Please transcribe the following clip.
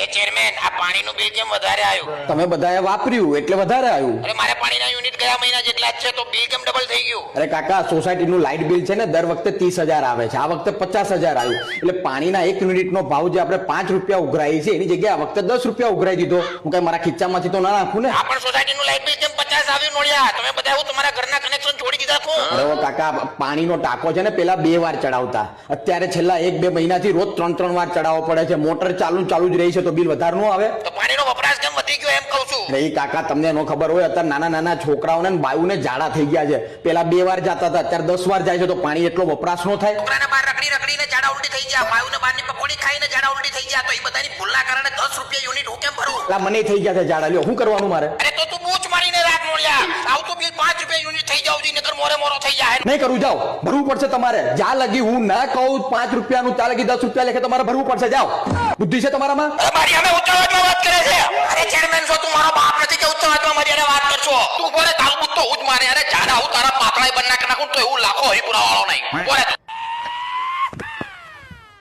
એ chairman આ પાણીનું bill કેમ વધારે આવ્યું? તમે બધાએ વાપર્યું એટલે વધારે આવ્યું. અરે મારે પાણીના યુનિટ ગયા મહિના જેટલા જ છે તો બિલ કેમ ડબલ થઈ ગયું? અરે કાકા, સોસાયટીનું લાઇટ બિલ છે ને દર વખતે 30,000 આવે છે, આ વખતે 50,000 આવ્યું. એટલે પાણીના 1 યુનિટનો ભાવ જે આપણે 5 રૂપિયા ઉઘરાઈ છે એની જગ્યાએ આ વખતે 10 રૂપિયા ઉઘરાઈ દીધો. હું કઈ મારા ખીચામાંથી તો ના નાખું ને. આ પણ સોસાયટીનું લાઇટ બિલ કેમ 50 આવ્યું નોળિયા? તમે બધા હું તમારા ઘરના કનેક્શન છોડી દીધા છો? અરે ઓ કાકા, પાણીનો ટાંકો છે ને પેલા 2 વાર ચડાવતા, અત્યારે છેલ્લા 1-2 મહિનાથી રોજ 3-3 વાર ચડાવવો પડે છે. મોટર ચાલુ જ રહી છે તો બિલ વધારે નું આવે? તો પાણીનો વપરાશ કેમ વધી ગયો એમ કહું છું. અરે કાકા, તમને નો ખબર હોય, અત્યારે નાના છોકરાઓને ને બાયુને ઝાડા થઈ ગયા છે. પેલા 2 વાર જતા હતા, અત્યારે 10 વાર જાય છે તો પાણી એટલો વપરાશ નો થાય? છોકરાને બહાર રખડીને ઝાડા ઉલટી થઈ ગયા, બાયુને બહારની પકોડી ખાઈને ઝાડા ઉલટી થઈ ગયા, તો એ બધાની ભૂલના કારણે 10 રૂપિયા યુનિટ હું કેમ ભરું? એટલે મને થઈ ગયા છે ઝાડા. લ્યો, શું કરવાનું મારે? અરે તો તું બૂચ મારીને રાખ નોળિયા. આવતું બિલ 5 રૂપિયા યુનિટ થઈ જાવ જી, નકર મોરે થઈ જાય. નહીં કરું, જાઓ, ભરવું પડશે તમારે. જ્યાં લગી હું ના કહું 5 રૂપિયાનું, ત્યાં લગી 10 રૂપિયા લેખે તમારે ભરવું પડશે. જાઓ, બુદ્ધિ છે તમારામાં? અરે મારી અમે ઉચ્ચ અવાજમાં વાત કરે છે. અરે ચેરમેન છો તું, મારો બાપ નથી કે ઉચ્ચ અવાજમાં મારી એને વાત કરશો. તું બોલે તારું બુદ્ધ તો હું જ મારે. અરે જાડા હું તારા પાતળાઈ બન નાખું તો એવું લાખો હરિપુરા વાળો નહીં બોલે.